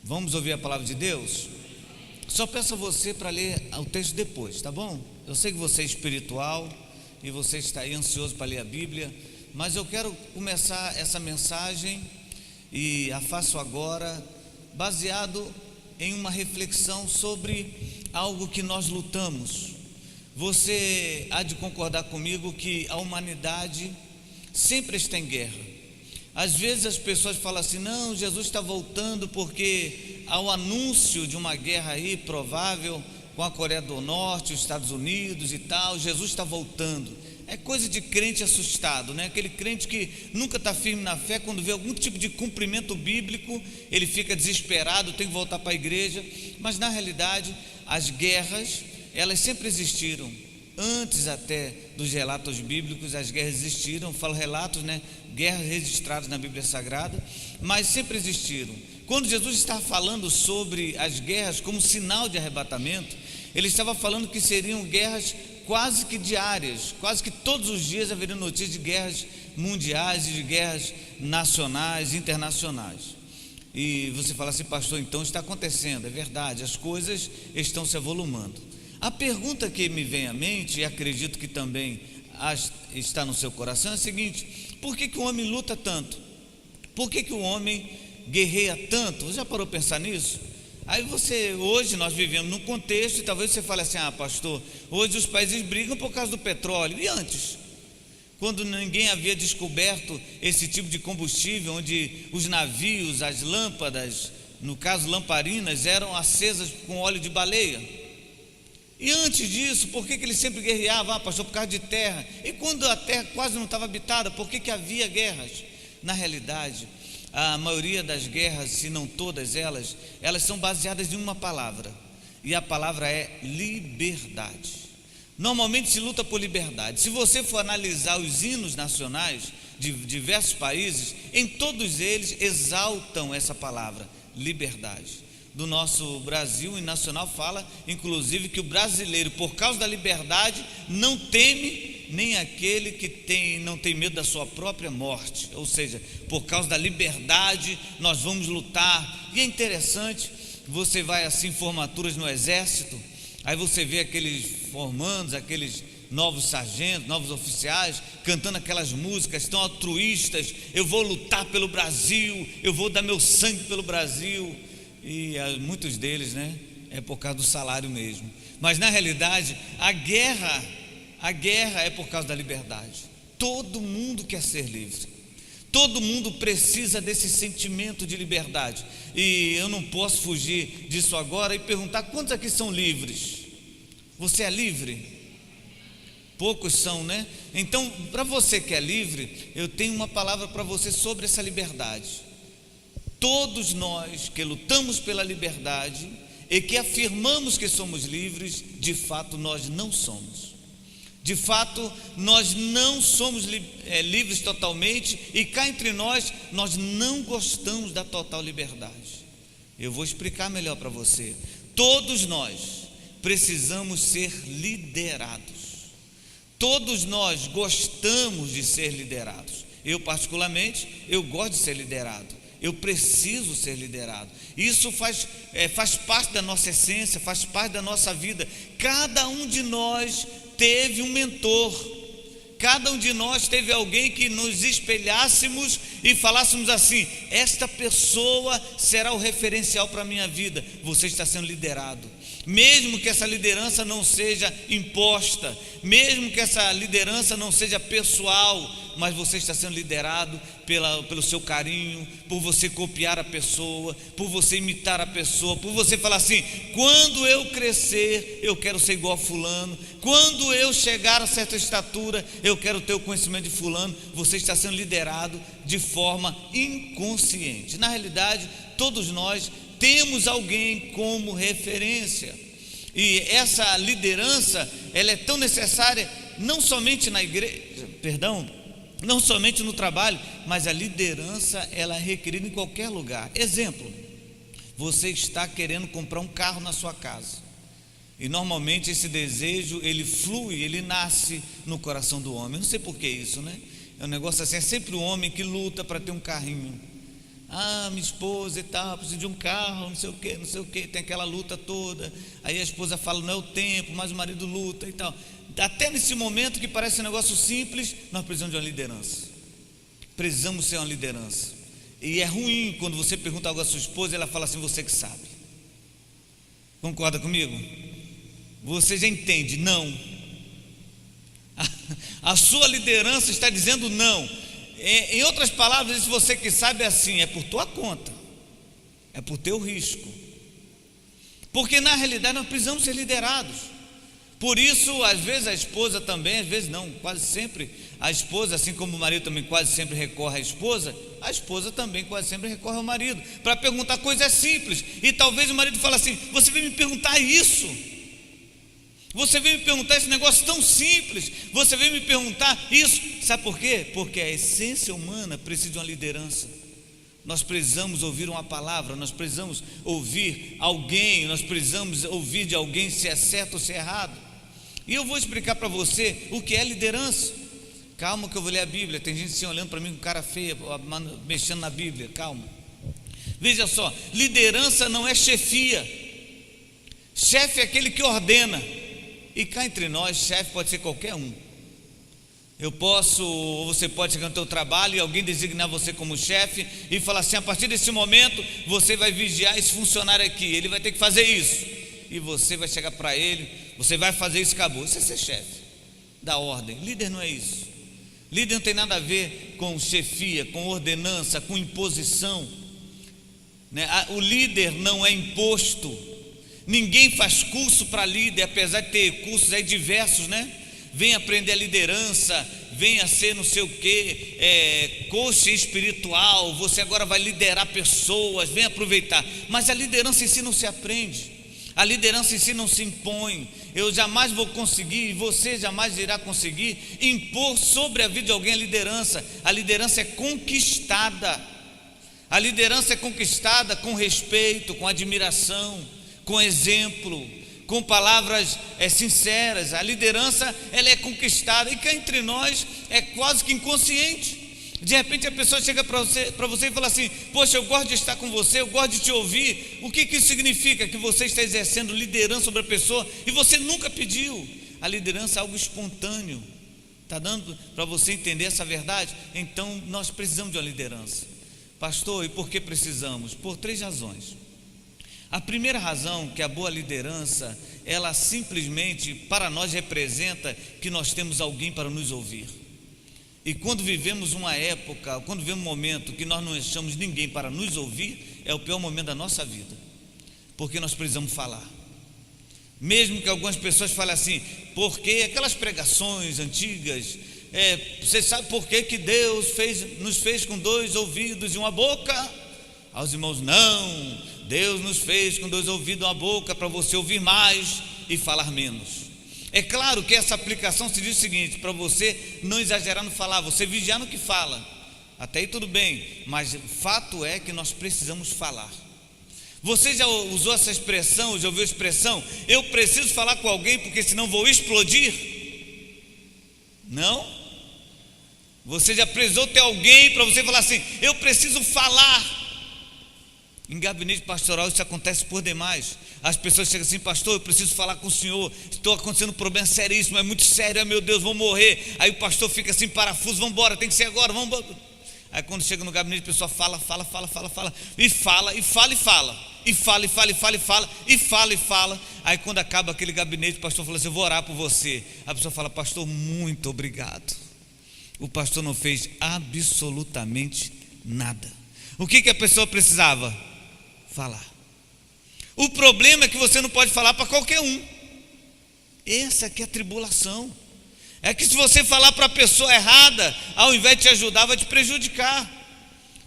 Vamos ouvir a palavra de Deus? Só peço a você para ler o texto depois, tá bom? Eu sei que você é espiritual e você está aí ansioso para ler a Bíblia, mas eu quero começar essa mensagem e a faço agora baseado em uma reflexão sobre algo que nós lutamos. Você há de concordar comigo que a humanidade sempre está em guerra. Às vezes as pessoas falam assim: não, Jesus está voltando porque há o anúncio de uma guerra aí provável com a Coreia do Norte, os Estados Unidos e tal. Jesus está voltando. É coisa de crente assustado, né? Aquele crente que nunca está firme na fé, quando vê algum tipo de cumprimento bíblico, ele fica desesperado, tem que voltar para a igreja. Mas na realidade, as guerras, elas sempre existiram. Antes até dos relatos bíblicos, as guerras existiram. Eu falo relatos, né? Guerras registradas na Bíblia Sagrada, mas sempre existiram. Quando Jesus estava falando sobre as guerras como sinal de arrebatamento, ele estava falando que seriam guerras quase que diárias, quase que todos os dias haveria notícias de guerras mundiais e de guerras nacionais, internacionais. E você fala assim: pastor, então está acontecendo. É verdade, as coisas estão se avolumando. A pergunta que me vem à mente, e acredito que também está no seu coração, é a seguinte: por que o homem luta tanto? Por que o homem guerreia tanto? Você já parou para pensar nisso? Aí hoje nós vivemos num contexto, e talvez você fale assim: ah, pastor, hoje os países brigam por causa do petróleo. E antes? Quando ninguém havia descoberto esse tipo de combustível, onde os navios, as lâmpadas, no caso lamparinas, eram acesas com óleo de baleia. E antes disso, por que ele sempre guerreava? Ah, pastor, por causa de terra. E quando a terra quase não estava habitada, por que havia guerras? Na realidade, a maioria das guerras, se não todas elas, elas são baseadas em uma palavra, e a palavra é liberdade. Normalmente se luta por liberdade. Se você for analisar os hinos nacionais de diversos países, em todos eles exaltam essa palavra, liberdade. Do nosso Brasil, o hino nacional fala, inclusive, que o brasileiro, por causa da liberdade, não teme nem aquele que não tem medo da sua própria morte. Ou seja, por causa da liberdade, nós vamos lutar. E é interessante, você vai assim, formaturas no exército, aí você vê aqueles formandos, aqueles novos sargentos, novos oficiais, cantando aquelas músicas tão altruístas: eu vou lutar pelo Brasil, eu vou dar meu sangue pelo Brasil. E muitos deles, né, é por causa do salário mesmo. Mas na realidade, a guerra é por causa da liberdade. Todo mundo quer ser livre. Todo mundo precisa desse sentimento de liberdade. E eu não posso fugir disso agora e perguntar: quantos aqui são livres? Você é livre? Poucos são, né? Então, para você que é livre, eu tenho uma palavra para você sobre essa liberdade. Todos nós que lutamos pela liberdade e que afirmamos que somos livres, de fato nós não somos. De fato, nós não somos livres totalmente, e cá entre nós não gostamos da total liberdade. Eu vou explicar melhor para você. Todos nós precisamos ser liderados. Todos nós gostamos de ser liderados. Eu particularmente, eu gosto de ser liderado. Eu preciso ser liderado. Isso faz parte da nossa essência, faz parte da nossa vida. Cada um de nós teve um mentor. Cada um de nós teve alguém que nos espelhássemos e falássemos assim: esta pessoa será o referencial para a minha vida. Você está sendo liderado. Mesmo que essa liderança não seja imposta, mesmo que essa liderança não seja pessoal, mas você está sendo liderado pelo seu carinho, por você copiar a pessoa, por você imitar a pessoa, por você falar assim: quando eu crescer, eu quero ser igual a fulano, quando eu chegar a certa estatura, eu quero ter o conhecimento de fulano. Você está sendo liderado de forma inconsciente. Na realidade, todos nós temos alguém como referência, e essa liderança, ela é tão necessária, não somente na igreja, não somente no trabalho, mas a liderança, ela é requerida em qualquer lugar. Exemplo: você está querendo comprar um carro na sua casa, e normalmente esse desejo, ele flui, ele nasce no coração do homem. Eu não sei por que isso, né? É um negócio assim, é sempre o homem que luta para ter um carrinho. Ah, minha esposa e tal, preciso de um carro, não sei o que, tem aquela luta toda. Aí a esposa fala, não é o tempo, mas o marido luta e tal. Até nesse momento que parece um negócio simples, nós precisamos de uma liderança. Precisamos ser uma liderança. E é ruim quando você pergunta algo à sua esposa e ela fala assim, você que sabe. Concorda comigo? Você já entende, não. A sua liderança está dizendo não. Em outras palavras, se você que sabe é assim, é por tua conta, é por teu risco. Porque na realidade nós precisamos ser liderados. Por isso, às vezes a esposa também, às vezes não, quase sempre a esposa, assim como o marido também quase sempre recorre à esposa, a esposa também quase sempre recorre ao marido, para perguntar coisas simples. E talvez o marido fale assim, você veio me perguntar isso? Você veio me perguntar esse negócio tão simples, você veio me perguntar isso, sabe por quê? Porque a essência humana precisa de uma liderança. Nós precisamos ouvir uma palavra, nós precisamos ouvir alguém, nós precisamos ouvir de alguém se é certo ou se é errado. E eu vou explicar para você o que é liderança. Calma que eu vou ler a Bíblia, tem gente assim olhando para mim com cara feia, mexendo na Bíblia, calma. Veja só, liderança não é chefia. Chefe é aquele que ordena. E cá entre nós, chefe pode ser qualquer um. Você pode chegar no teu trabalho e alguém designar você como chefe e falar assim, a partir desse momento você vai vigiar esse funcionário aqui, ele vai ter que fazer isso. E você vai chegar para ele, você vai fazer isso, acabou. Isso é ser chefe, dar ordem. Líder não é isso. Líder não tem nada a ver com chefia, com ordenança, com imposição, né? O líder não é imposto. Ninguém faz curso para líder, apesar de ter cursos aí diversos, né? Vem aprender a liderança, vem a ser não sei o que, coach espiritual, você agora vai liderar pessoas, vem aproveitar. Mas a liderança em si não se aprende, a liderança em si não se impõe. Eu jamais vou conseguir, e você jamais irá conseguir impor sobre a vida de alguém a liderança. A liderança é conquistada. A liderança é conquistada com respeito, com admiração, com exemplo, com palavras sinceras. A liderança ela é conquistada e cá entre nós é quase que inconsciente. De repente a pessoa chega para você e fala assim, poxa, eu gosto de estar com você, eu gosto de te ouvir. O que isso significa? Que você está exercendo liderança sobre a pessoa e você nunca pediu. A liderança é algo espontâneo. Está dando para você entender essa verdade? Então nós precisamos de uma liderança. Pastor, e por que precisamos? Por 3 razões. A primeira razão, que a boa liderança, ela simplesmente para nós representa que nós temos alguém para nos ouvir. E quando vivemos uma época, quando vivemos um momento que nós não achamos ninguém para nos ouvir, é o pior momento da nossa vida, porque nós precisamos falar. Mesmo que algumas pessoas falem assim, porque aquelas pregações antigas, você sabe por que Deus nos fez com 2 ouvidos e uma boca? Aos irmãos, não, Deus nos fez com 2 ouvidos e uma boca para você ouvir mais e falar menos. É claro que essa aplicação se diz o seguinte, para você não exagerar no falar, você vigiar no que fala, até aí tudo bem, mas o fato é que nós precisamos falar. Você já usou essa expressão, já ouviu a expressão, eu preciso falar com alguém porque senão vou explodir? Não? Você já precisou ter alguém para você falar assim, eu preciso falar? Em gabinete pastoral isso acontece por demais. As pessoas chegam assim, pastor, eu preciso falar com o senhor, estou acontecendo um problema seríssimo, é muito sério, meu Deus, vou morrer. Aí o pastor fica assim, parafuso, vamos embora, tem que ser agora, vamos embora. Aí quando chega no gabinete, a pessoa fala, e fala. Aí quando acaba aquele gabinete, o pastor fala assim, eu vou orar por você. A pessoa fala, pastor, muito obrigado. O pastor não fez absolutamente nada. O que a pessoa precisava? Falar. O problema é que você não pode falar para qualquer um. Essa aqui é a tribulação. É que se você falar para a pessoa errada, ao invés de te ajudar, vai te prejudicar.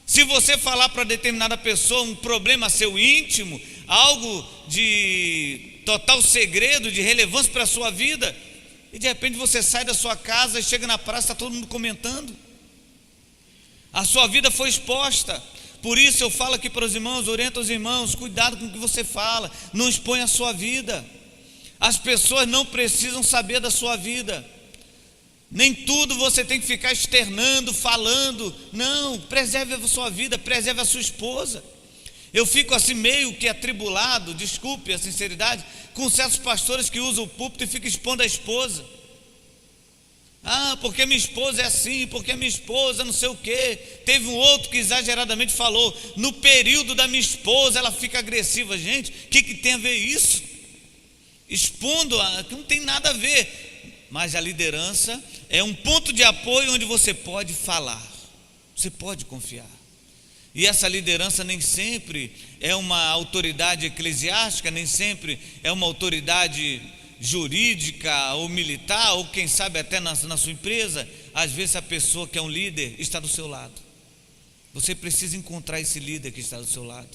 Se você falar para determinada pessoa um problema seu íntimo, algo de total segredo, de relevância para a sua vida, e de repente você sai da sua casa e chega na praça, está todo mundo comentando. A sua vida foi exposta. Por isso eu falo aqui para os irmãos, oriento os irmãos, cuidado com o que você fala, não expõe a sua vida. As pessoas não precisam saber da sua vida. Nem tudo você tem que ficar externando, falando. Não, preserve a sua vida, preserve a sua esposa. Eu fico assim meio que atribulado, desculpe a sinceridade, com certos pastores que usam o púlpito e ficam expondo a esposa. Porque minha esposa é assim, porque minha esposa não sei o quê. Teve um outro que exageradamente falou, no período da minha esposa ela fica agressiva. Gente, o que tem a ver isso? Expondo, não tem nada a ver. Mas a liderança é um ponto de apoio onde você pode falar, você pode confiar. E essa liderança nem sempre é uma autoridade eclesiástica, nem sempre é uma autoridade jurídica ou militar, ou quem sabe até na sua empresa. Às vezes a pessoa que é um líder está do seu lado. Você precisa encontrar esse líder que está do seu lado.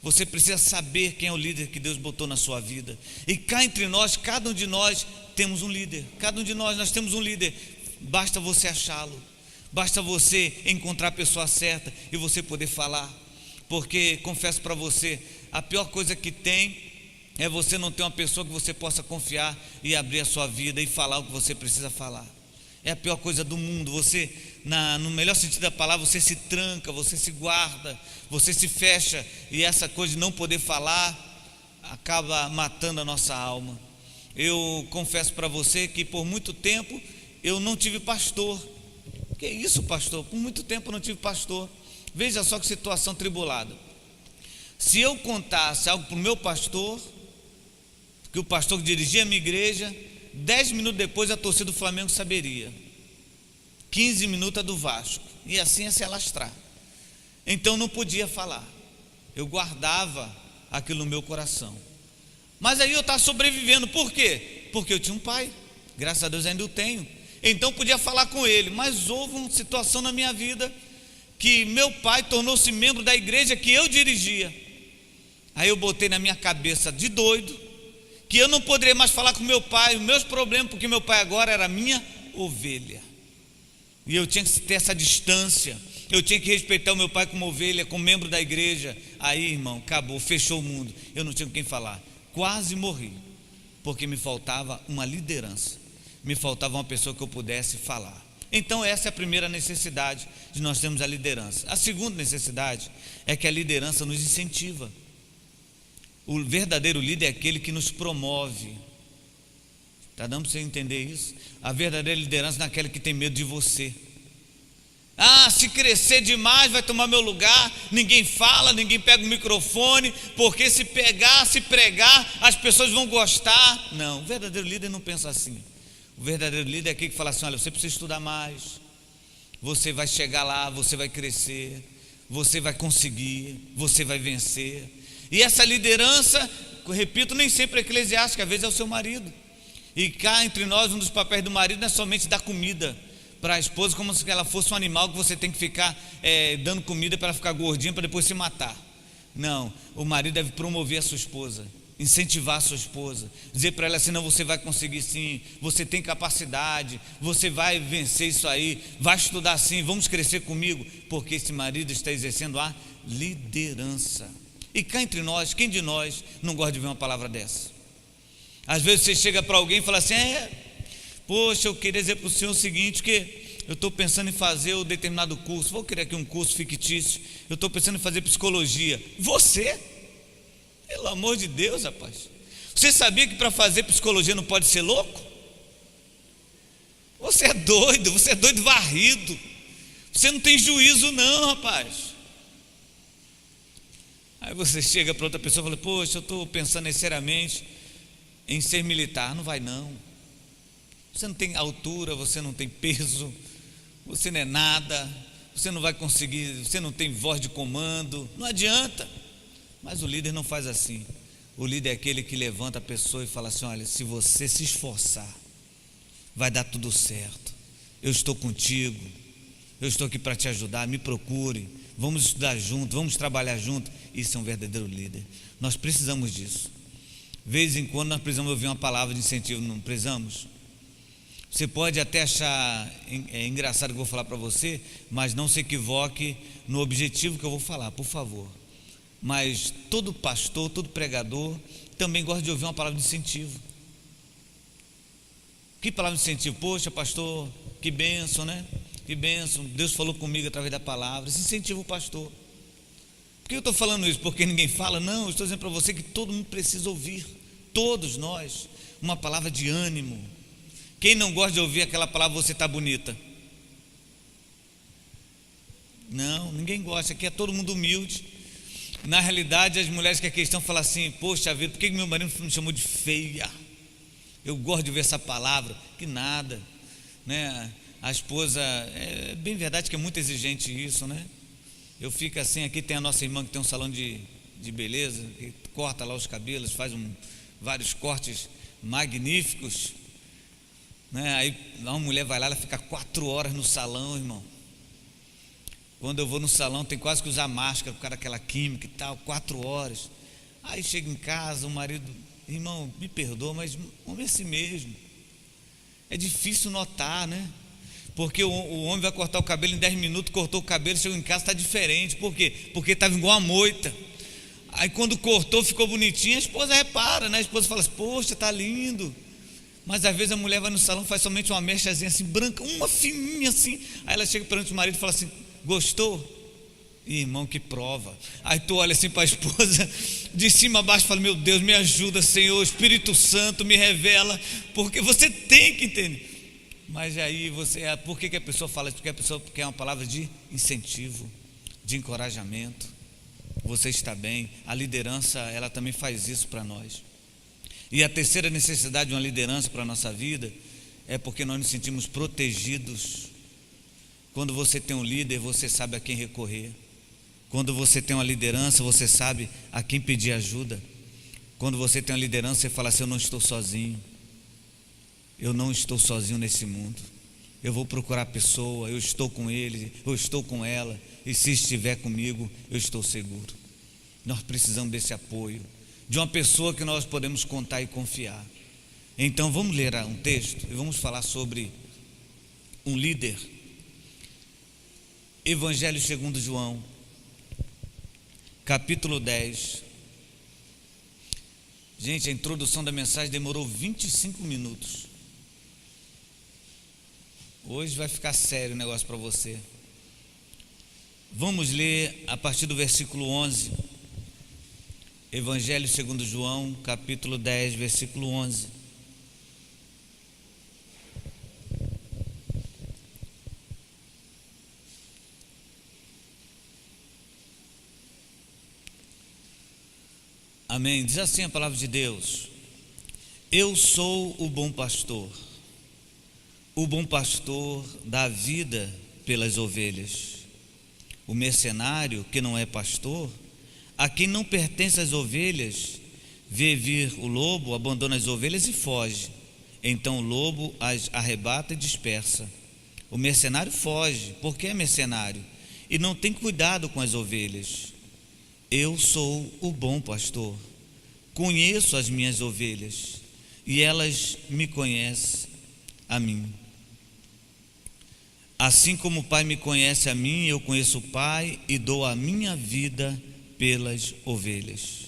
Você precisa saber quem é o líder que Deus botou na sua vida. E cá entre nós, cada um de nós temos um líder. Cada um de nós temos um líder. Basta você achá-lo. Basta você encontrar a pessoa certa e você poder falar. Porque, confesso para você, a pior coisa que tem é você não ter uma pessoa que você possa confiar e abrir a sua vida e falar o que você precisa falar. É a pior coisa do mundo. Você, no melhor sentido da palavra, você se tranca, você se guarda, você se fecha, e essa coisa de não poder falar acaba matando a nossa alma. Eu confesso para você que por muito tempo eu não tive pastor. Que isso, pastor? Por muito tempo eu não tive pastor. Veja só que situação tribulada. Se eu contasse algo para o meu pastor, que o pastor que dirigia a minha igreja, 10 minutos depois a torcida do Flamengo saberia, 15 minutos a do Vasco, e assim ia se alastrar. Então não podia falar, eu guardava aquilo no meu coração. Mas aí eu estava sobrevivendo. Por quê? Porque eu tinha um pai, graças a Deus ainda o tenho. Então podia falar com ele. Mas houve uma situação na minha vida que meu pai tornou-se membro da igreja que eu dirigia. Aí eu botei na minha cabeça de doido que eu não poderia mais falar com meu pai os meus problemas, porque meu pai agora era minha ovelha, e eu tinha que ter essa distância. Eu tinha que respeitar o meu pai como ovelha, como membro da igreja. Aí, irmão, acabou, fechou o mundo. Eu não tinha com quem falar. Quase morri, porque me faltava uma liderança, me faltava uma pessoa que eu pudesse falar. Então essa é a primeira necessidade de nós termos a liderança. A segunda necessidade é que a liderança nos incentiva. O verdadeiro líder é aquele que nos promove. Está dando para você entender isso? A verdadeira liderança não é aquela que tem medo de você. Se crescer demais vai tomar meu lugar, ninguém fala, ninguém pega o microfone, porque se pregar, as pessoas vão gostar. Não, o verdadeiro líder não pensa assim. O verdadeiro líder é aquele que fala assim: olha, você precisa estudar mais, você vai chegar lá, você vai crescer, você vai conseguir, você vai vencer. E essa liderança, repito, nem sempre é eclesiástica, às vezes é o seu marido. E cá entre nós, um dos papéis do marido não é somente dar comida para a esposa, como se ela fosse um animal que você tem que ficar dando comida para ela ficar gordinha para depois se matar. Não, o marido deve promover a sua esposa, incentivar a sua esposa, dizer para ela assim: não, você vai conseguir sim, você tem capacidade, você vai vencer isso aí, vai estudar sim, vamos crescer comigo, porque esse marido está exercendo a liderança. E cá entre nós, quem de nós não gosta de ver uma palavra dessa? Às vezes você chega para alguém e fala assim: poxa, eu queria dizer para o senhor o seguinte, que eu estou pensando em fazer um determinado curso, vou criar aqui um curso fictício, eu estou pensando em fazer psicologia. Você? Pelo amor de Deus, rapaz, você sabia que para fazer psicologia não pode ser louco? Você é doido varrido, você não tem juízo não, rapaz. Aí você chega para outra pessoa e fala: poxa, eu estou pensando seriamente em ser militar. Não vai não, você não tem altura, você não tem peso, você não é nada, você não vai conseguir, você não tem voz de comando, não adianta. Mas o líder não faz assim. O líder é aquele que levanta a pessoa e fala assim: olha, se você se esforçar, vai dar tudo certo, eu estou contigo, eu estou aqui para te ajudar, me procure, vamos estudar junto, vamos trabalhar junto. Isso é um verdadeiro líder. Nós precisamos disso. De vez em quando nós precisamos ouvir uma palavra de incentivo, não precisamos? Você pode até achar engraçado o que eu vou falar para você, mas não se equivoque no objetivo que eu vou falar, por favor. Mas todo pastor, todo pregador também gosta de ouvir uma palavra de incentivo. Que palavra de incentivo, poxa pastor, que bênção, né? Que bênção, Deus falou comigo através da palavra. Isso incentiva o pastor. Por que eu estou falando isso? Porque ninguém fala? Não, eu estou dizendo para você que todo mundo precisa ouvir, todos nós, uma palavra de ânimo. Quem não gosta de ouvir aquela palavra, você está bonita? Não, ninguém gosta, aqui é todo mundo humilde. Na realidade, as mulheres que aqui estão falam assim: poxa vida, por que meu marido me chamou de feia? Eu gosto de ouvir essa palavra. Que nada, né? A esposa, é bem verdade que é muito exigente isso, né? Eu fico assim, aqui tem a nossa irmã que tem um salão de beleza, que corta lá os cabelos, faz vários cortes magníficos, né? Aí uma mulher vai lá, ela fica 4 horas no salão, irmão. Quando eu vou no salão, tem quase que usar máscara por causa daquela química e tal, 4 horas. Aí chega em casa, o marido, irmão, me perdoa, mas homem é assim mesmo. É difícil notar, né? Porque o homem vai cortar o cabelo em 10 minutos, cortou o cabelo, chegou em casa, está diferente. Por quê? Porque estava igual a moita. Aí quando cortou, ficou bonitinho, a esposa repara, né? A esposa fala assim: poxa, está lindo. Mas às vezes a mulher vai no salão, faz somente uma mechazinha assim, branca, uma fininha assim. Aí ela chega perante o marido e fala assim: gostou? Irmão, que prova. Aí tu olha assim para a esposa, de cima a baixo, fala: meu Deus, me ajuda, Senhor, Espírito Santo, me revela, porque você tem que entender. Mas aí por que a pessoa fala isso? Porque a pessoa quer uma palavra de incentivo, de encorajamento. Você está bem. A liderança, ela também faz isso para nós. E a terceira necessidade de uma liderança para a nossa vida é porque nós nos sentimos protegidos. Quando você tem um líder, você sabe a quem recorrer. Quando você tem uma liderança, você sabe a quem pedir ajuda. Quando você tem uma liderança, você fala assim: eu não estou sozinho. Eu não estou sozinho nesse mundo. Eu vou procurar a pessoa, eu estou com ele, eu estou com ela, e se estiver comigo, eu estou seguro. Nós precisamos desse apoio, de uma pessoa que nós podemos contar e confiar. Então vamos ler um texto e vamos falar sobre um líder. Evangelho segundo João, capítulo 10. Gente, a introdução da mensagem demorou 25 minutos. Hoje vai ficar sério o negócio para você. Vamos ler a partir do versículo 11. Evangelho segundo João, capítulo 10, versículo 11. Amém. Diz assim a palavra de Deus: eu sou o bom pastor. O bom pastor dá vida pelas ovelhas. O mercenário, que não é pastor, a quem não pertence as ovelhas, vê vir o lobo, abandona as ovelhas e foge. Então o lobo as arrebata e dispersa. O mercenário foge, porque é mercenário, e não tem cuidado com as ovelhas. Eu sou o bom pastor. Conheço as minhas ovelhas, e elas me conhecem a mim. Assim como o Pai me conhece a mim, eu conheço o Pai e dou a minha vida pelas ovelhas.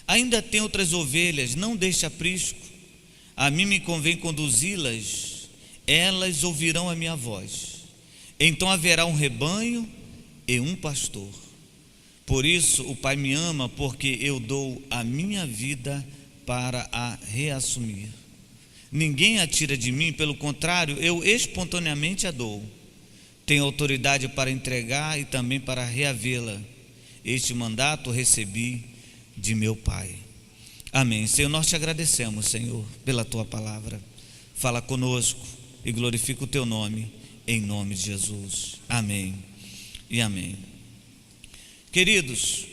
Ainda tem outras ovelhas, não deixe aprisco. A mim me convém conduzi-las, elas ouvirão a minha voz. Então haverá um rebanho e um pastor. Por isso o Pai me ama, porque eu dou a minha vida para a reassumir. Ninguém a tira de mim, pelo contrário, eu espontaneamente a dou. Tenho autoridade para entregar e também para reavê-la. Este mandato recebi de meu Pai. Amém. Senhor, nós te agradecemos, Senhor, pela tua palavra. Fala conosco e glorifica o teu nome, em nome de Jesus. Amém e amém. Queridos,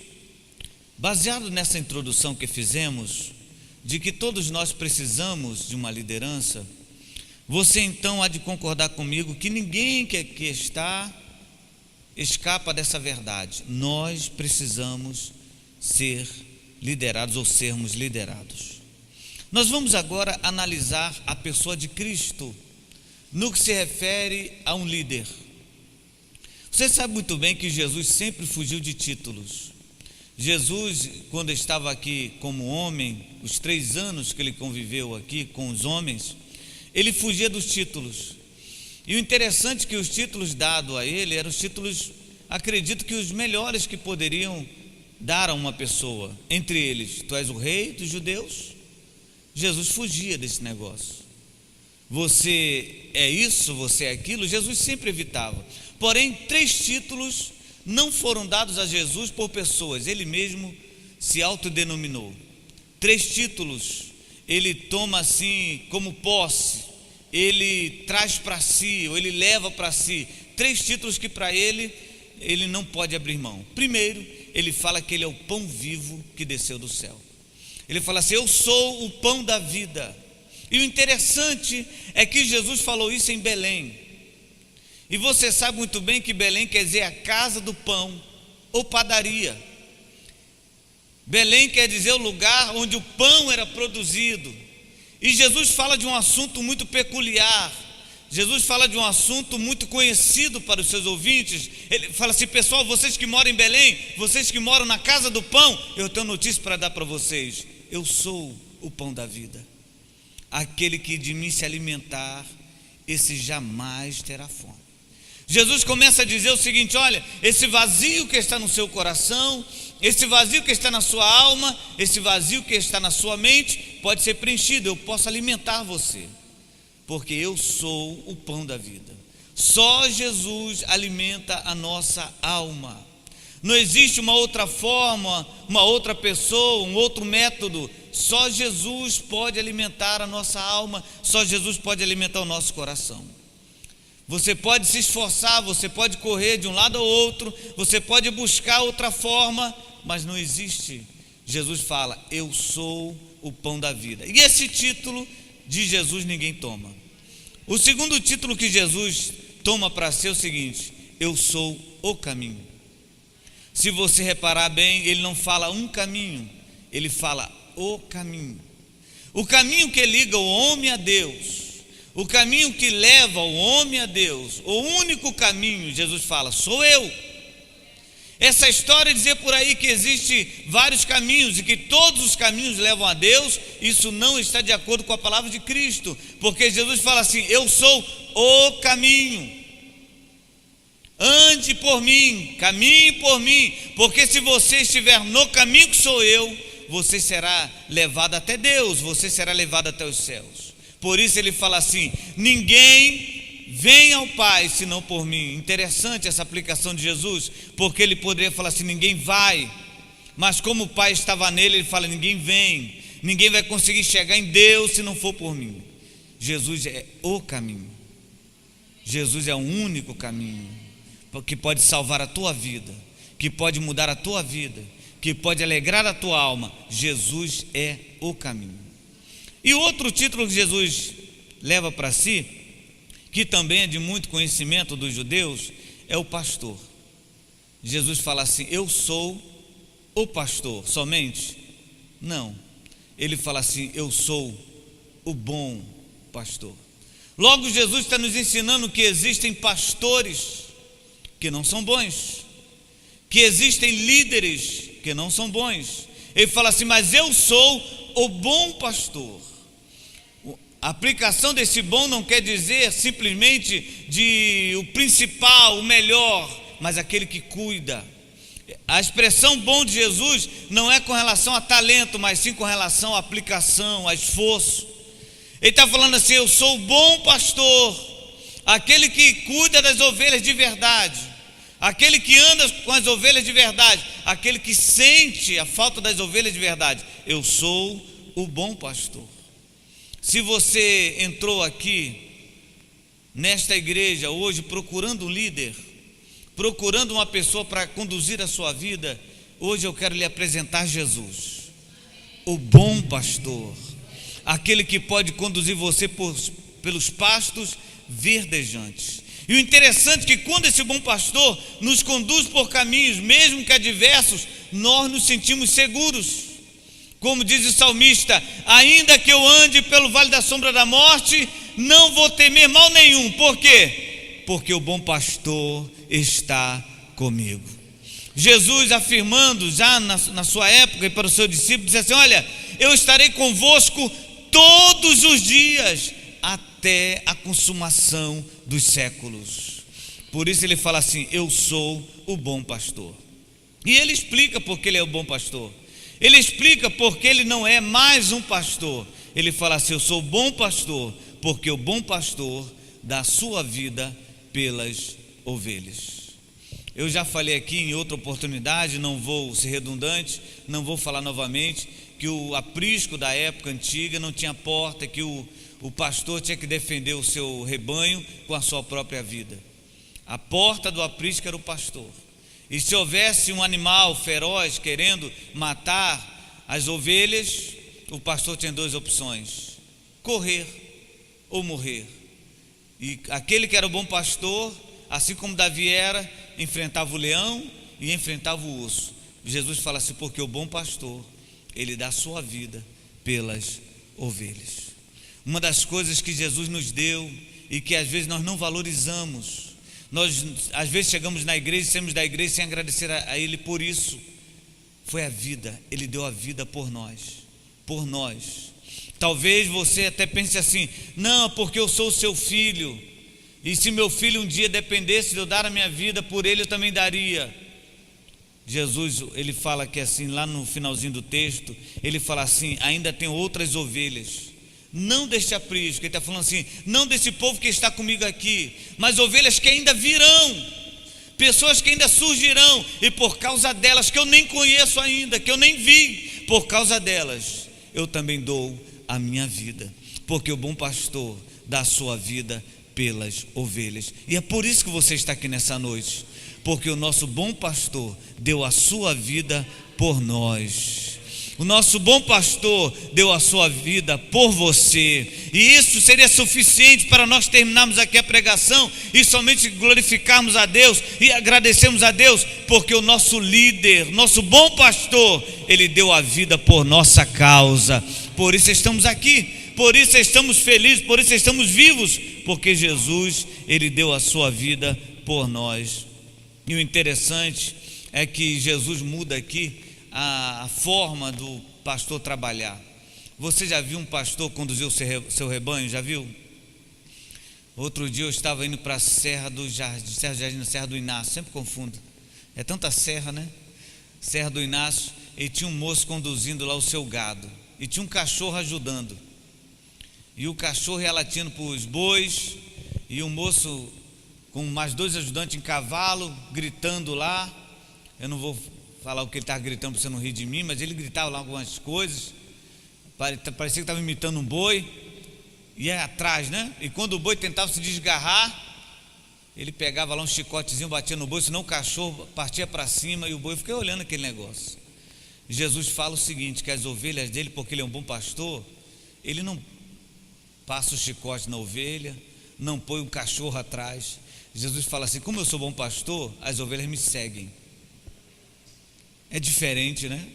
baseado nessa introdução que fizemos, de que todos nós precisamos de uma liderança, você então há de concordar comigo que ninguém que aqui está escapa dessa verdade. Nós precisamos ser liderados ou sermos liderados. Nós vamos agora analisar a pessoa de Cristo no que se refere a um líder. Você sabe muito bem que Jesus sempre fugiu de títulos. Jesus, quando estava aqui como homem, os 3 anos que ele conviveu aqui com os homens, ele fugia dos títulos. E o interessante é que os títulos dados a ele eram os títulos, acredito que os melhores que poderiam dar a uma pessoa. Entre eles, tu és o rei dos judeus. Jesus fugia desse negócio. Você é isso, você é aquilo. Jesus sempre evitava. Porém, 3 títulos não foram dados a Jesus por pessoas. Ele mesmo se autodenominou. 3 títulos ele toma assim como posse. Ele traz para si, ou ele leva para si. 3 títulos que para ele não pode abrir mão. Primeiro, ele fala que ele é o pão vivo que desceu do céu. Ele fala assim: eu sou o pão da vida. E o interessante é que Jesus falou isso em Belém. E você sabe muito bem que Belém quer dizer a casa do pão, ou padaria. Belém quer dizer o lugar onde o pão era produzido. E Jesus fala de um assunto muito peculiar. Jesus fala de um assunto muito conhecido para os seus ouvintes. Ele fala assim: pessoal, vocês que moram em Belém, vocês que moram na casa do pão, eu tenho notícia para dar para vocês. Eu sou o pão da vida. Aquele que de mim se alimentar, esse jamais terá fome. Jesus começa a dizer o seguinte: olha, esse vazio que está no seu coração, esse vazio que está na sua alma, esse vazio que está na sua mente, pode ser preenchido. Eu posso alimentar você, porque eu sou o pão da vida. Só Jesus alimenta a nossa alma. Não existe uma outra forma, uma outra pessoa, um outro método. Só Jesus pode alimentar a nossa alma, só Jesus pode alimentar o nosso coração. Você pode se esforçar, você pode correr de um lado ao outro, você pode buscar outra forma, mas não existe. Jesus fala: eu sou o pão da vida. E esse título de Jesus ninguém toma. O segundo título que Jesus toma para si é o seguinte: eu sou o caminho. Se você reparar bem, ele não fala um caminho, ele fala o caminho. O caminho que liga o homem a Deus, o caminho que leva o homem a Deus, o único caminho, Jesus fala, sou eu. Essa história de dizer por aí que existe vários caminhos e que todos os caminhos levam a Deus, isso não está de acordo com a palavra de Cristo, porque Jesus fala assim: eu sou o caminho. Ande por mim, caminhe por mim, porque se você estiver no caminho que sou eu, você será levado até Deus, você será levado até os céus. Por isso ele fala assim: ninguém vem ao Pai senão por mim. Interessante essa aplicação de Jesus, porque ele poderia falar assim: ninguém vai, mas como o Pai estava nele, ele fala: ninguém vem, ninguém vai conseguir chegar em Deus se não for por mim. Jesus é o caminho, Jesus é o único caminho que pode salvar a tua vida, que pode mudar a tua vida, que pode alegrar a tua alma. Jesus é o caminho. E outro título que Jesus leva para si, que também é de muito conhecimento dos judeus, é o pastor. Jesus fala assim: eu sou o pastor somente? Não, ele fala assim: eu sou o bom pastor. Logo, Jesus está nos ensinando que existem pastores que não são bons, que existem líderes que não são bons. Ele fala assim: mas eu sou o bom pastor. A aplicação desse bom não quer dizer simplesmente de o principal, o melhor, mas aquele que cuida. A expressão bom de Jesus não é com relação a talento, mas sim com relação à aplicação, a esforço. Ele está falando assim: eu sou o bom pastor, aquele que cuida das ovelhas de verdade, aquele que anda com as ovelhas de verdade, aquele que sente a falta das ovelhas de verdade. Eu sou o bom pastor. Se você entrou aqui nesta igreja hoje procurando um líder, procurando uma pessoa para conduzir a sua vida, hoje eu quero lhe apresentar Jesus, o bom pastor, aquele que pode conduzir você pelos pastos verdejantes. E o interessante é que quando esse bom pastor nos conduz por caminhos, mesmo que adversos, nós nos sentimos seguros. Como diz o salmista: ainda que eu ande pelo vale da sombra da morte, não vou temer mal nenhum. Por quê? Porque o bom pastor está comigo. Jesus, afirmando já na sua época e para o seu discípulo, disse assim: olha, eu estarei convosco todos os dias até até a consumação dos séculos. Por isso ele fala assim: eu sou o bom pastor. E ele explica porque ele é o bom pastor. Ele explica porque ele não é mais um pastor. Ele fala assim: eu sou o bom pastor, porque o bom pastor dá a sua vida pelas ovelhas. Eu já falei aqui em outra oportunidade, não vou ser redundante, não vou falar novamente, que o aprisco da época antiga não tinha porta, que o pastor tinha que defender o seu rebanho com a sua própria vida. A porta do aprisco era o pastor. E se houvesse um animal feroz querendo matar as ovelhas, o pastor tinha duas opções: correr ou morrer. E aquele que era o bom pastor, assim como Davi era, enfrentava o leão e enfrentava o urso. Jesus fala assim: porque o bom pastor, ele dá a sua vida pelas ovelhas. Uma das coisas que Jesus nos deu e que às vezes nós não valorizamos, nós às vezes chegamos na igreja, saímos da igreja sem agradecer a Ele por isso, foi a vida. Ele deu a vida por nós, por nós. Talvez você até pense assim: não, porque eu sou o seu filho, e se meu filho um dia dependesse de eu dar a minha vida por ele, eu também daria. Jesus, ele fala que assim, lá no finalzinho do texto, ele fala assim: ainda tem outras ovelhas, não deste aprisco. Ele está falando assim: não desse povo que está comigo aqui, mas ovelhas que ainda virão, pessoas que ainda surgirão, e por causa delas, que eu nem conheço ainda, que eu nem vi, por causa delas, eu também dou a minha vida, porque o bom pastor dá a sua vida pelas ovelhas. E é por isso que você está aqui nessa noite, porque o nosso bom pastor deu a sua vida por nós. O nosso bom pastor deu a sua vida por você, e isso seria suficiente para nós terminarmos aqui a pregação e somente glorificarmos a Deus e agradecermos a Deus, porque o nosso líder, nosso bom pastor, ele deu a vida por nossa causa. Por isso estamos aqui, por isso estamos felizes, por isso estamos vivos, porque Jesus, ele deu a sua vida por nós. E o interessante é que Jesus muda aqui a forma do pastor trabalhar. Você já viu um pastor conduzir o seu rebanho? Já viu? Outro dia eu estava indo para a Serra do Jardim, Serra do Inácio, sempre confundo, é tanta serra, né? Serra do Inácio, e tinha um moço conduzindo lá o seu gado, e tinha um cachorro ajudando, e o cachorro ia latindo para os bois, e o moço com mais dois ajudantes em cavalo, gritando lá. Eu não vou falar o que ele estava gritando para você não rir de mim, mas ele gritava lá algumas coisas, parecia que estava imitando um boi, e ia atrás, né? E quando o boi tentava se desgarrar, ele pegava lá um chicotezinho, batia no boi, senão o cachorro partia para cima, e o boi ficava olhando aquele negócio. Jesus fala o seguinte, que as ovelhas dele, porque ele é um bom pastor, ele não passa o chicote na ovelha, não põe o cachorro atrás. Jesus fala assim: como eu sou bom pastor, as ovelhas me seguem. É diferente, né?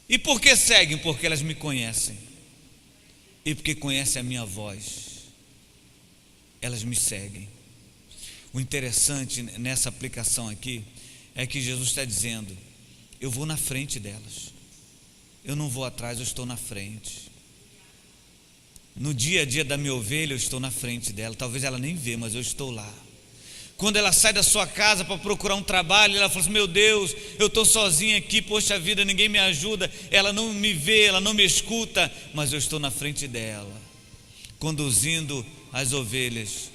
E por que seguem? Porque elas me conhecem, e porque conhecem a minha voz, elas me seguem. O interessante nessa aplicação aqui é que Jesus está dizendo: eu vou na frente delas, eu não vou atrás, eu estou na frente. No dia a dia da minha ovelha, eu estou na frente dela. Talvez ela nem vê, mas eu estou lá. Quando ela sai da sua casa para procurar um trabalho, ela fala assim: meu Deus, eu estou sozinha aqui, poxa vida, ninguém me ajuda. Ela não me vê, ela não me escuta, mas eu estou na frente dela, conduzindo as ovelhas.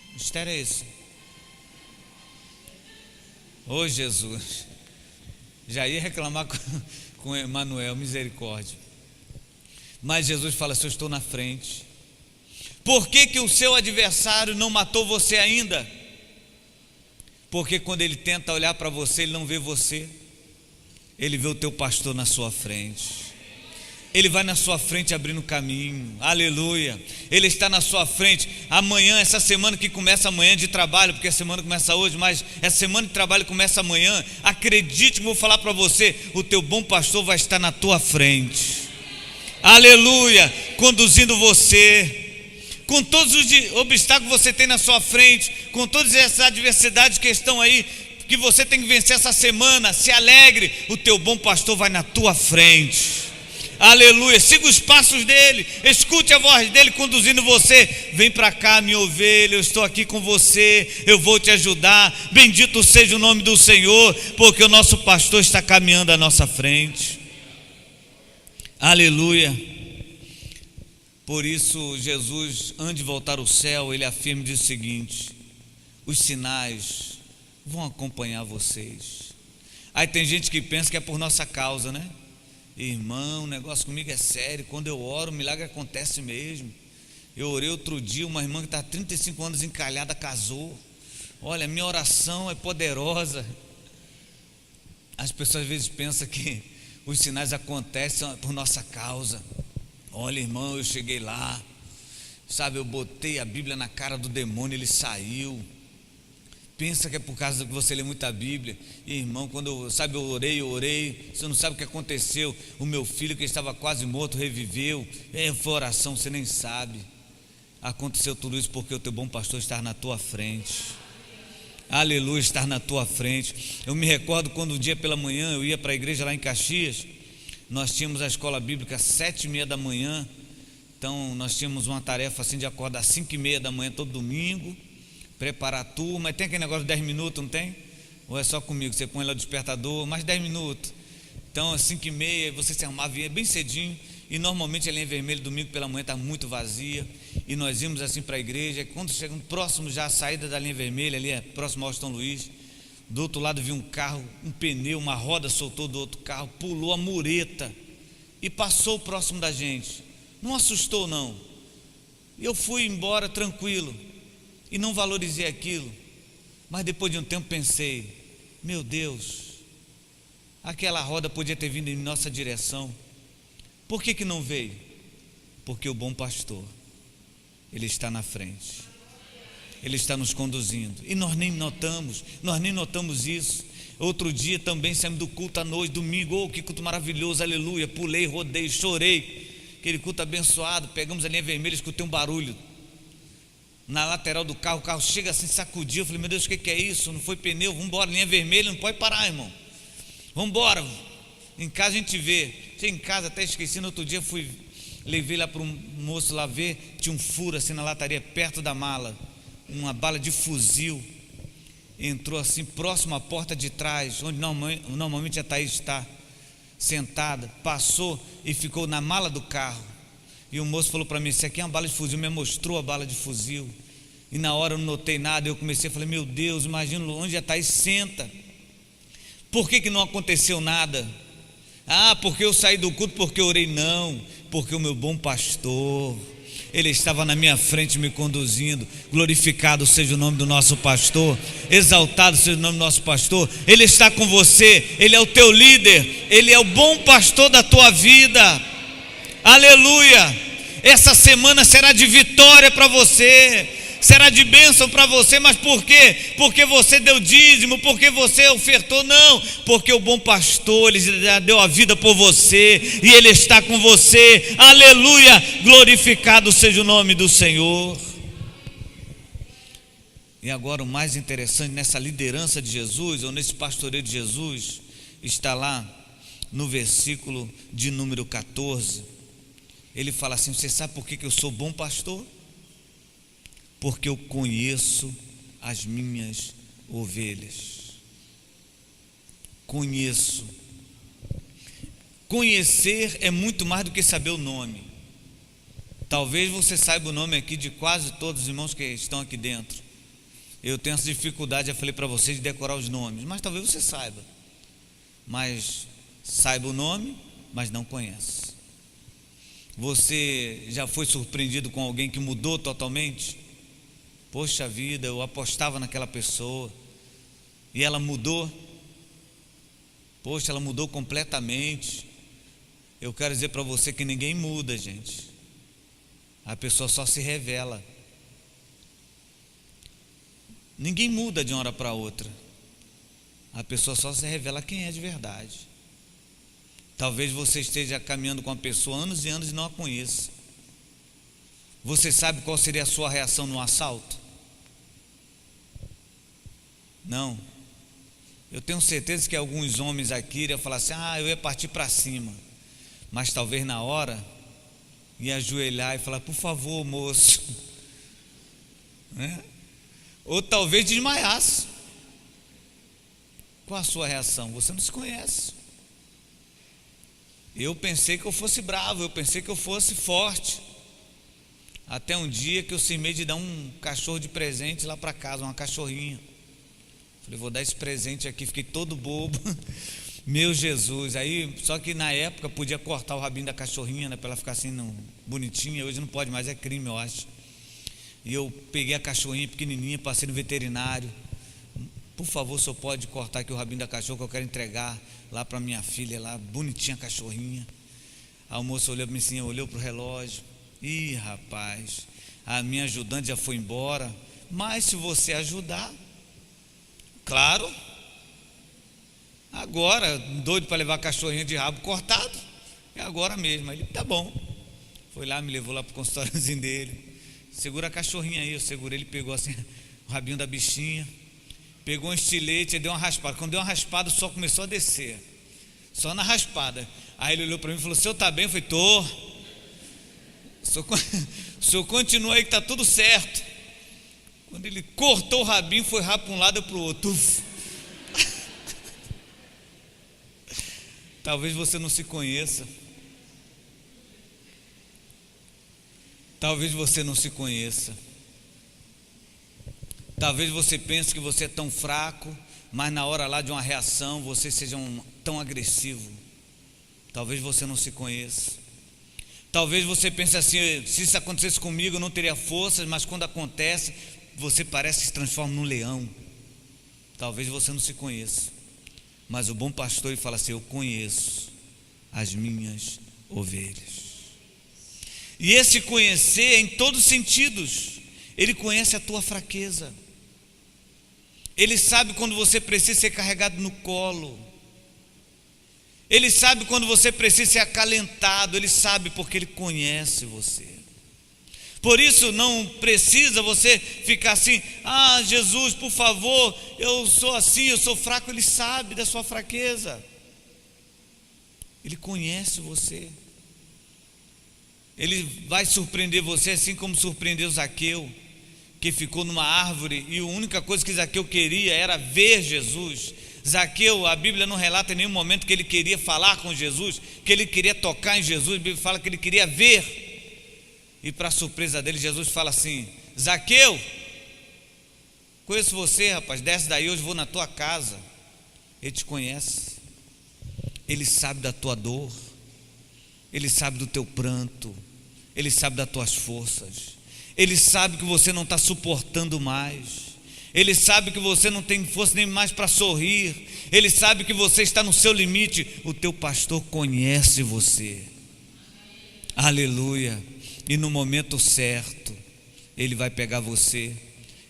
Que mistério é esse? Ô Jesus, já ia reclamar com Emanuel, misericórdia. Mas Jesus fala assim: eu estou na frente. Por que o seu adversário não matou você ainda? Porque quando ele tenta olhar para você, ele não vê você, ele vê o teu pastor na sua frente. Ele vai na sua frente abrindo caminho, aleluia. Ele está na sua frente. Amanhã, essa semana que começa amanhã de trabalho, porque a semana começa hoje, mas essa semana de trabalho começa amanhã. Acredite que eu vou falar para você: o teu bom pastor vai estar na tua frente, aleluia, conduzindo você. Com todos os obstáculos que você tem na sua frente, com todas essas adversidades que estão aí, que você tem que vencer essa semana, se alegre, o teu bom pastor vai na tua frente. Aleluia, siga os passos dele, escute a voz dele conduzindo você. Vem para cá, minha ovelha, eu estou aqui com você, eu vou te ajudar. Bendito seja o nome do Senhor, porque o nosso pastor está caminhando à nossa frente. Aleluia. Por isso Jesus, antes de voltar ao céu, ele afirma e diz o seguinte: os sinais vão acompanhar vocês. Aí tem gente que pensa que é por nossa causa, né? Irmão, o negócio comigo é sério. Quando eu oro, o milagre acontece mesmo. Eu orei outro dia, uma irmã que está há 35 anos encalhada, casou. Olha, minha oração é poderosa. As pessoas às vezes pensam que os sinais acontecem por nossa causa. Olha, irmão, eu cheguei lá, sabe, eu botei a Bíblia na cara do demônio, ele saiu. Pensa que é por causa que você lê muita Bíblia. E, irmão, quando eu orei, você não sabe o que aconteceu. O meu filho que estava quase morto reviveu. Foi oração, você nem sabe. Aconteceu tudo isso porque o teu bom pastor está na tua frente. Aleluia, estar na tua frente. Eu me recordo quando um dia pela manhã eu ia para a igreja lá em Caxias. Nós tínhamos a escola bíblica às 7h30 da manhã. Então nós tínhamos uma tarefa assim de acordar às 5h30 da manhã todo domingo, preparar a turma. Tem aquele negócio de 10 minutos, não tem? Ou é só comigo? Você põe lá o despertador, mais 10 minutos. Então às 5h30 você se arrumava, vinha bem cedinho. E normalmente a linha vermelha domingo pela manhã está muito vazia. E nós íamos assim para a igreja. Quando chegamos próximo já à saída da linha vermelha, ali é próximo ao São Luís, do outro lado vi um carro, um pneu, uma roda soltou do outro carro, pulou a mureta e passou próximo da gente. Não assustou não. Eu fui embora tranquilo e não valorizei aquilo. Mas depois de um tempo pensei: meu Deus, aquela roda podia ter vindo em nossa direção. Por que não veio? Porque o bom pastor, ele está na frente, ele está nos conduzindo, e nós nem notamos isso. Outro dia também saímos do culto à noite, domingo, que culto maravilhoso, aleluia, pulei, rodei, chorei, aquele culto abençoado. Pegamos a linha vermelha, escutei um barulho na lateral do carro, o carro chega assim, sacudiu. Eu falei: meu Deus, o que é isso? Não foi pneu? Vamos embora, linha vermelha, não pode parar, irmão, vamos embora. Em casa a gente vê. Cheguei em casa, até esqueci, no outro dia levei lá para um moço lá ver, tinha um furo assim na lataria, perto da mala, uma bala de fuzil, entrou assim próximo à porta de trás, onde normalmente a Thaís está sentada, passou e ficou na mala do carro. E o moço falou para mim: isso aqui é uma bala de fuzil. Me mostrou a bala de fuzil, e na hora eu não notei nada. Eu comecei a falar: meu Deus, imagina onde a Thaís senta. Por que não aconteceu nada? Porque eu saí do culto, porque eu orei? Não, porque o meu bom pastor, ele estava na minha frente me conduzindo. Glorificado seja o nome do nosso pastor, exaltado seja o nome do nosso pastor. Ele está com você, ele é o teu líder, ele é o bom pastor da tua vida. Aleluia. Essa semana será de vitória para você, será de bênção para você. Mas por quê? Porque você deu dízimo, porque você ofertou? Não, porque o bom pastor, ele já deu a vida por você, e ele está com você. Aleluia, glorificado seja o nome do Senhor. E agora o mais interessante, nessa liderança de Jesus, ou nesse pastoreio de Jesus, está lá no versículo de número 14. Ele fala assim: você sabe por que eu sou bom pastor? Porque eu conheço as minhas ovelhas. Conheço. Conhecer é muito mais do que saber o nome. Talvez você saiba o nome aqui de quase todos os irmãos que estão aqui dentro. Eu tenho essa dificuldade, já falei para vocês, de decorar os nomes, mas talvez você saiba. Mas saiba o nome, mas não conhece. Você já foi surpreendido com alguém que mudou totalmente? Poxa vida, eu apostava naquela pessoa e ela mudou. Poxa, ela mudou completamente. Eu quero dizer para você que ninguém muda, gente. A pessoa só se revela. Ninguém muda de uma hora para outra. A pessoa só se revela quem é de verdade. Talvez você esteja caminhando com uma pessoa há anos e anos e não a conheça. Você sabe qual seria a sua reação no assalto? Não. Eu tenho certeza que alguns homens aqui iriam falar assim: eu ia partir para cima, mas talvez na hora ia ajoelhar e falar: por favor, moço, né? Ou talvez desmaiasse. Qual a sua reação? Você não se conhece. Eu pensei que eu fosse bravo, eu pensei que eu fosse forte, até um dia que eu cismei de dar um cachorro de presente lá para casa, uma cachorrinha. Falei: vou dar esse presente aqui, fiquei todo bobo. Meu Jesus, aí, só que na época podia cortar o rabinho da cachorrinha, né, para ela ficar assim, bonitinha. Hoje não pode mais, é crime, eu acho. E eu peguei a cachorrinha pequenininha, passei no veterinário. Por favor, o senhor pode cortar aqui o rabinho da cachorra, que eu quero entregar lá para minha filha, lá, bonitinha a cachorrinha. Aí o moço olhou para mim assim, olhou para o relógio. Ih, rapaz, a minha ajudante já foi embora. Mas se você ajudar, claro, agora, doido para levar a cachorrinha de rabo cortado, é agora mesmo. Aí ele: tá bom. Foi lá, me levou lá para o consultóriozinho dele. Segura a cachorrinha aí. Eu segurei, ele pegou assim o rabinho da bichinha, pegou um estilete e deu uma raspada. Quando deu uma raspada, o sol começou a descer, só na raspada. Aí ele olhou para mim e falou: o senhor está bem? Eu falei: tô. O senhor continua aí que está tudo certo. Quando ele cortou o rabinho, foi rápido para um lado e para o outro. Talvez você não se conheça. Talvez você não se conheça. Talvez você pense que você é tão fraco, mas na hora lá de uma reação você seja tão agressivo. Talvez você não se conheça. Talvez você pense assim: se isso acontecesse comigo eu não teria forças, mas quando acontece, você parece que se transforma num leão. Talvez você não se conheça, mas o bom pastor, ele fala assim: eu conheço as minhas ovelhas. E esse conhecer é em todos os sentidos. Ele conhece a tua fraqueza. Ele sabe quando você precisa ser carregado no colo. Ele sabe quando você precisa ser acalentado. Ele sabe porque ele conhece você. Por isso não precisa você ficar assim: ah, Jesus, por favor, eu sou assim, eu sou fraco. Ele sabe da sua fraqueza. Ele conhece você. Ele vai surpreender você assim como surpreendeu Zaqueu, que ficou numa árvore e a única coisa que Zaqueu queria era ver Jesus. Zaqueu, a Bíblia não relata em nenhum momento que ele queria falar com Jesus, que ele queria tocar em Jesus. A Bíblia fala que ele queria ver. E para surpresa dele, Jesus fala assim: Zaqueu, conheço você, rapaz, desce daí, hoje vou na tua casa. Ele te conhece. Ele sabe da tua dor. Ele sabe do teu pranto. Ele sabe das tuas forças. Ele sabe que você não está suportando mais. Ele sabe que você não tem força nem mais para sorrir. Ele sabe que você está no seu limite. O teu pastor conhece você. Aleluia. E no momento certo, ele vai pegar você.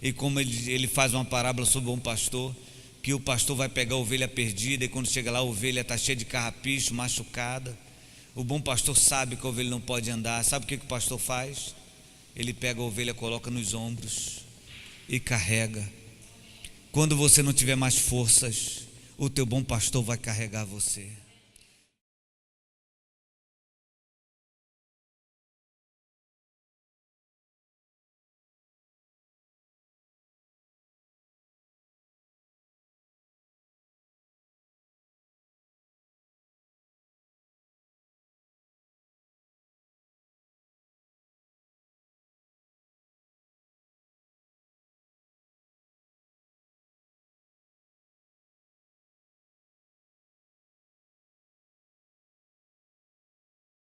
E como ele faz uma parábola sobre o bom pastor, que o pastor vai pegar a ovelha perdida, e quando chega lá a ovelha está cheia de carrapicho, machucada. O bom pastor sabe que a ovelha não pode andar. Sabe o que o pastor faz? Ele pega a ovelha, coloca nos ombros e carrega. Quando você não tiver mais forças, o teu bom pastor vai carregar você.